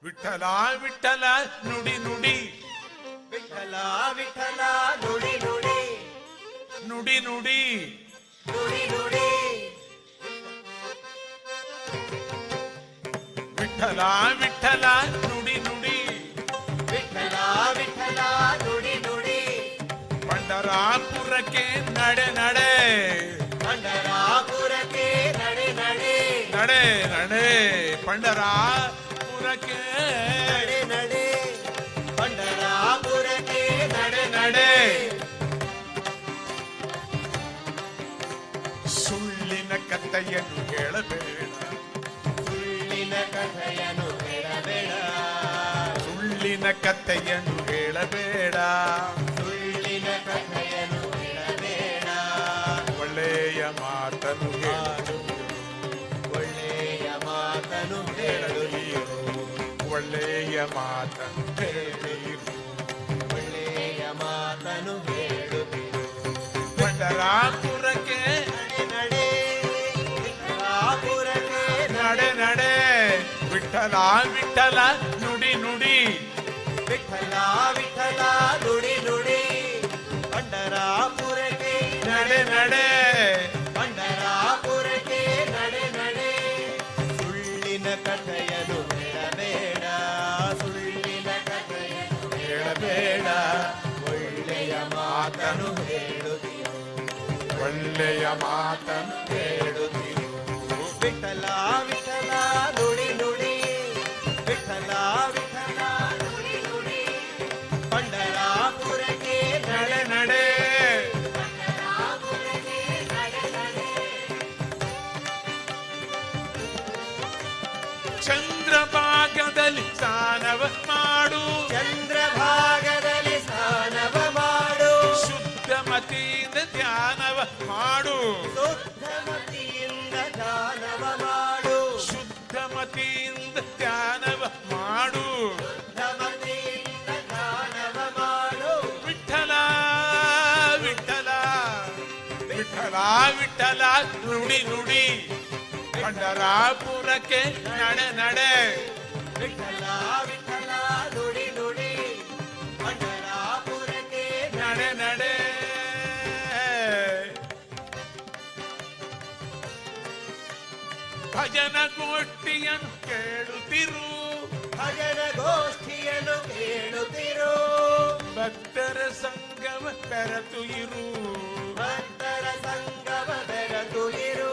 ವಿಠಲ ವಿಠಲ ನುಡಿ ನುಡಿ ವಿಠಲ ವಿಠಲ ನುಡಿ ನುಡಿ ನುಡಿ ನುಡಿ ನುಡಿ ನುಡಿ ವಿಠಲ ವಿಠಲ ನುಡಿ ನುಡಿ ವಿಠಲ ವಿಠಲ ನುಡಿ ನುಡಿ ಪಂಡರಾಪುರಕ್ಕೆ ನಡೆ ನಡೆ ಪಂಡರಾಪುರಕ್ಕೆ ನಡೆ ನಡೆ ನಡೆ ನಡೆ ಪಂಡರಾಪುರಕ್ಕೆ ನಡೆ ನಡೆ ಪಂಡರಾಪುರಕ್ಕೆ ನಡೆ ನಡೆ ಸುಳ್ಳಿನ ಕಥೆಯನ್ನು ಹೇಳಬೇಡ ಸುಳ್ಳಿನ ಕಥೆಯನ್ನು ಹೇಳಬೇಡ ಸುಳ್ಳಿನ ಕಥೆಯನ್ನು ಹೇಳಬೇಡ ಸುಳ್ಳಿನ ಕಥೆಯನ್ನು ಹೇಳಬೇಡ ಒಳ್ಳೆಯ ಮಾತನ್ನು ಹೇಳು ಒಳ್ಳೆಯ ಮಾತನು ಹೇಳಲಿರು ಒಳ್ಳೆಯ ಮಾತನ್ನು ಹೇಳಿರು ಒಳ್ಳೆಯ ಮಾತನು ಹೇಳುತ್ತಿರು ಪಂಡರಾಪುರಕ್ಕೆ ನಡೆ ವಿಠಲಾಪುರಕ್ಕೆ ನಡೆ ನಡೆ ವಿಠಲ ವಿಠಲ ನುಡಿ ನುಡಿ ವಿಠಲ ವಿಠಲ ನುಡಿ ನುಡಿ ಪಂಡರಾಪುರಕ್ಕೆ ನಡೆ ನಡೆ ಪಂಡರಾಪುರಕ್ಕೆ ನಡೆ ನಡೆ ಸುಳ್ಳಿನ ಕಥೆಯನ್ನು ಹೇಳಬೇಡ ಸುಳ್ಳಿನ ಕಥೆಯನ್ನು ಹೇಳಬೇಡ ಒಳ್ಳೆಯ ಮಾತನು ಹೇಳುತ್ತಿರು ಒಳ್ಳೆಯ ಮಾತನ್ನು ಹೇಳುತ್ತಿರು ವಿಠಲ ವಿಠಲ ನುಡಿ ನುಡಿ ವಿಠಲ ವಿಠಲ ನುಡಿ ನುಡಿ ಪಂಡರಾಪುರಕ್ಕೆ ನಡೆ ನಡೆ ಪಂಡರಾಪುರಕ್ಕೆ ನಡೆ ನಡೆ ಚಂದ್ರಭಾಗದಲ್ಲಿ ಸ್ನಾನವ ಮಾಡು ಚಂದ್ರಭಾಗದಲ್ಲಿ ಸ್ನಾನವ ಮಾಡು ಶುದ್ಧಮತಿಯಿಂದ ಧ್ಯಾನವ ಮಾಡು ಶುದ್ಧಮತಿಯಿಂದ ದಾನವ ಮಾಡು ಶುದ್ಧಮತಿಯಿಂದ ಧ್ಯಾನವ ಮಾಡು ಶುದ್ಧಮತಿಯಿಂದ ದಾನವ ಮಾಡು ವಿಠಲ ವಿಠಲ ವಿಠಲ ವಿಠಲ ನುಡಿ ನುಡಿ ಪಂಡರಾಪುರಕ್ಕೆ ನಡೆ ನಡೆ ವಿಠಲ ವಿಠಲ ನುಡಿ ನುಡಿ ಪಂಡರಾಪುರಕ್ಕೆ ನಡೆ ನಡೆ ಭಜನ ಗೋಷ್ಠಿಯನ್ನು ಕೇಳುತ್ತಿರು ಭಜನ ಗೋಷ್ಠಿಯನ್ನು ಕೇಳುತ್ತಿರು ಭಕ್ತರ ಸಂಗಮ ಬೆರೆತು ಇರು ಭಕ್ತರ ಸಂಗಮ ಬೆರೆತು ಇರು